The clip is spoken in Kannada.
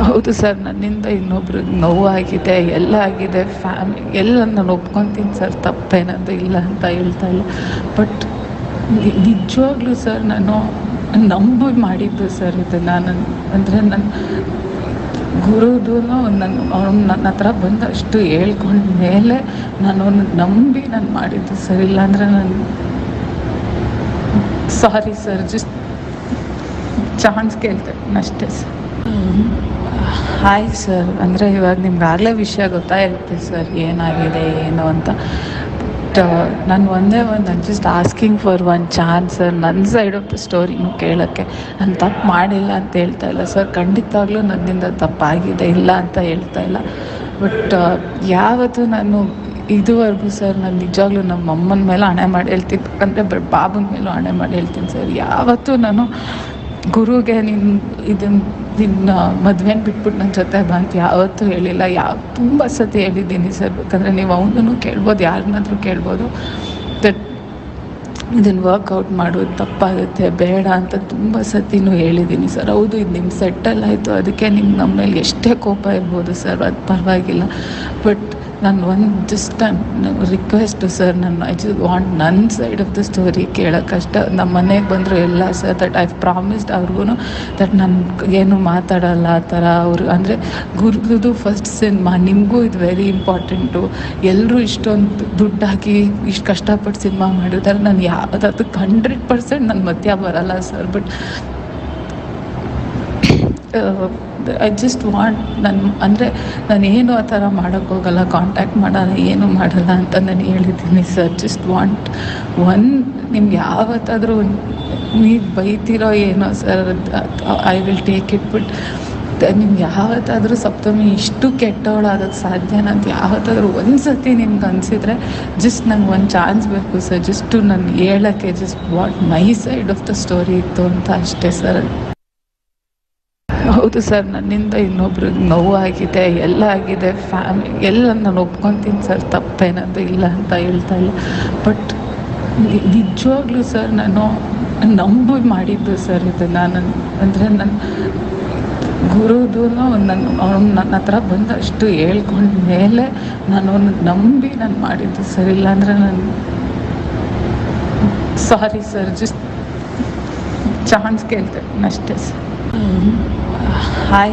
ಹೌದು ಸರ್, ನನ್ನಿಂದ ಇನ್ನೊಬ್ರಿಗೆ ನೋವಾಗಿದೆ, ಎಲ್ಲ ಆಗಿದೆ, ಎಲ್ಲ ನಾನು ಒಪ್ಕೊತೀನಿ ಸರ್, ತಪ್ಪೇನದು ಇಲ್ಲ ಅಂತ ಹೇಳ್ತಾ ಇಲ್ಲ. ಬಟ್ ನಿಜವಾಗ್ಲೂ ಸರ್ ನಾನು ನಂಬಿ ಮಾಡಿದ್ದು ಸರ್ ಇದು. ನಾನು ಅಂದರೆ ನನ್ನ ಗುರುದೂ ಅವ್ನು ನನ್ನ ಹತ್ರ ಬಂದು ಅಷ್ಟು ಹೇಳ್ಕೊಂಡ ಮೇಲೆ ನಾನು ಅವ್ನ ನಂಬಿ ನಾನು ಮಾಡಿದ್ದು ಸರ್. ಇಲ್ಲಾಂದರೆ ನಾನು ಸಾರಿ ಸರ್, ಜಸ್ಟ್ ಚಾನ್ಸ್ ಕೇಳ್ತೆ ಅಷ್ಟೇ ಸರ್. ಹಾಯ್ ಸರ್, ಅಂದರೆ ಇವಾಗ ನಿಮ್ಗಾಗಲೇ ವಿಷಯ ಗೊತ್ತಾಗಿರುತ್ತೆ ಸರ್ ಏನಾಗಿದೆ ಏನು ಅಂತ. ಬಟ್ ನಾನು ನಾನು just asking for one chance sir. ನನ್ನ ಸೈಡ್ ಆಫ್ ದ ಸ್ಟೋರಿನೂ ಕೇಳೋಕ್ಕೆ. ನಾನು ತಪ್ಪು ಮಾಡಿಲ್ಲ ಅಂತ ಹೇಳ್ತಾ ಇಲ್ಲ ಸರ್, ಖಂಡಿತವಾಗ್ಲೂ ನನ್ನಿಂದ ತಪ್ಪಾಗಿದೆ, ಇಲ್ಲ ಅಂತ ಹೇಳ್ತಾ ಇಲ್ಲ. ಬಟ್ ಯಾವತ್ತೂ ನಾನು ಇದುವರೆಗೂ ಸರ್, ನಾನು ನಿಜವಾಗ್ಲೂ ನಮ್ಮ ಅಮ್ಮನ ಮೇಲೆ ಹಣೆ ಮಾಡಿ ಹೇಳ್ತೀನಿ, ಯಾಕಂದರೆ ಬಾಬನ ಮೇಲೂ ಹಣೆ ಮಾಡಿ ಹೇಳ್ತೀನಿ ಸರ್, ಯಾವತ್ತೂ ನಾನು ಗುರುಗೆ ನಿನ್ನ ಮದುವೆನ ಬಿಟ್ಬಿಟ್ಟು ನನ್ನ ಜೊತೆ ಬಂತು ಯಾವತ್ತೂ ಹೇಳಿಲ್ಲ. ತುಂಬ ಸತಿ ಹೇಳಿದ್ದೀನಿ ಸರ್, ಯಾಕಂದರೆ ನೀವು ಅವನೂ ಕೇಳ್ಬೋದು, ಯಾರನ್ನಾದ್ರೂ ಕೇಳ್ಬೋದು. ದಟ್ ಇದನ್ನು ವರ್ಕೌಟ್ ಮಾಡೋದು ತಪ್ಪಾಗುತ್ತೆ, ಬೇಡ ಅಂತ ತುಂಬ ಸತಿನೂ ಹೇಳಿದ್ದೀನಿ ಸರ್. ಹೌದು, ಇದು ನಿಮ್ಮ ಸೆಟ್ಟಲ್ ಆಯಿತು, ಅದಕ್ಕೆ ನಿಮ್ಗೆ ನಮ್ಮ ಮೇಲೆ ಎಷ್ಟೇ ಕೋಪ ಇರ್ಬೋದು ಸರ್, ಅದು ಪರವಾಗಿಲ್ಲ. ಬಟ್ ನಾನು just request sir, I just want ನನ್ನ ಸೈಡ್ ಆಫ್ ದ ಸ್ಟೋರಿ ಕೇಳೋಕ್ಕಷ್ಟ. ನಮ್ಮ ಮನೆಗೆ ಬಂದರು ಎಲ್ಲ ಸರ್, ದಟ್ ಐ ಪ್ರಾಮಿಸ್ಡ್ ಅವ್ರಿಗೂ ದಟ್ ನಾನು ಏನು ಮಾತಾಡೋಲ್ಲ ಆ ಥರ. ಅವರು ಅಂದರೆ ಗುರುದು ಫಸ್ಟ್ ಸಿನಿಮಾ, ನಿಮಗೂ ಇದು ವೆರಿ ಇಂಪಾರ್ಟೆಂಟು. ಎಲ್ಲರೂ ಇಷ್ಟೊಂದು ದುಡ್ಡು ಹಾಕಿ ಇಷ್ಟು ಕಷ್ಟಪಟ್ಟು ಸಿನಿಮಾ ಮಾಡಿದ್ದಾರೆ, ನಾನು ಯಾವುದಕ್ಕೆ 100% ನನ್ನ ಮಧ್ಯ ಬರೋಲ್ಲ sir. But I just want ನಾನೇನು ಆ ಥರ ಮಾಡೋಕ್ಕೋಗಲ್ಲ, ಕಾಂಟ್ಯಾಕ್ಟ್ ಮಾಡೋಲ್ಲ, ಏನೂ ಮಾಡಲ್ಲ ಅಂತ ನಾನು ಹೇಳಿದ್ದೀನಿ ಸರ್. ಜಸ್ಟ್ ವಾಂಟ್ ನಿಮ್ಗೆ ಯಾವತ್ತಾದರೂ ನೀವು ಬೈತಿರೋ ಏನೋ sir, I will take it. But ನಿಮ್ಗೆ ಯಾವತ್ತಾದರೂ ಸಪ್ತಮಿ ಇಷ್ಟು ಕೆಟ್ಟವಳಾಗೋಕ್ಕೆ ಸಾಧ್ಯನಾ ಅಂತ ಯಾವತ್ತಾದರೂ ಒಂದು ಸತಿ ನಿಮ್ಗೆ ಅನಿಸಿದರೆ ಜಸ್ಟ್ ನಂಗೆ ಒಂದು ಚಾನ್ಸ್ ಬೇಕು ಸರ್. ಜಸ್ಟು ನಾನು ಹೇಳೋಕ್ಕೆ just what my side of the story ಇತ್ತು ಅಂತ ಅಷ್ಟೇ ಸರ್. ಹೌದು ಸರ್, ನನ್ನಿಂದ ಇನ್ನೊಬ್ರಿಗೆ ನೋವಾಗಿದೆ, ಎಲ್ಲ ಆಗಿದೆ, ಎಲ್ಲ ನಾನು ಒಪ್ಕೊತೀನಿ ಸರ್, ತಪ್ಪೇನದು ಇಲ್ಲ ಅಂತ ಹೇಳ್ತಾ ಇಲ್ಲ. ಬಟ್ ನಿಜವಾಗ್ಲೂ ಸರ್ ನಾನು ನಂಬಿ ಮಾಡಿದ್ದು ಸರ್ ಇದು. ನಾನು ಅಂದರೆ ನನ್ನ ಗುರುದೂ ಅವ್ನು ನನ್ನ ಹತ್ರ ಬಂದು ಅಷ್ಟು ಹೇಳ್ಕೊಂಡ ಮೇಲೆ ನಾನು ಅವ್ನ ನಂಬಿ ನಾನು ಮಾಡಿದ್ದು ಸರ್. ಇಲ್ಲಾಂದರೆ ನಾನು ಸಾರಿ ಸರ್, ಜಸ್ಟ್ ಚಾನ್ಸ್ ಕೇಳ್ತೆ ಅಷ್ಟೇ ಸರ್. ಹಾಯ್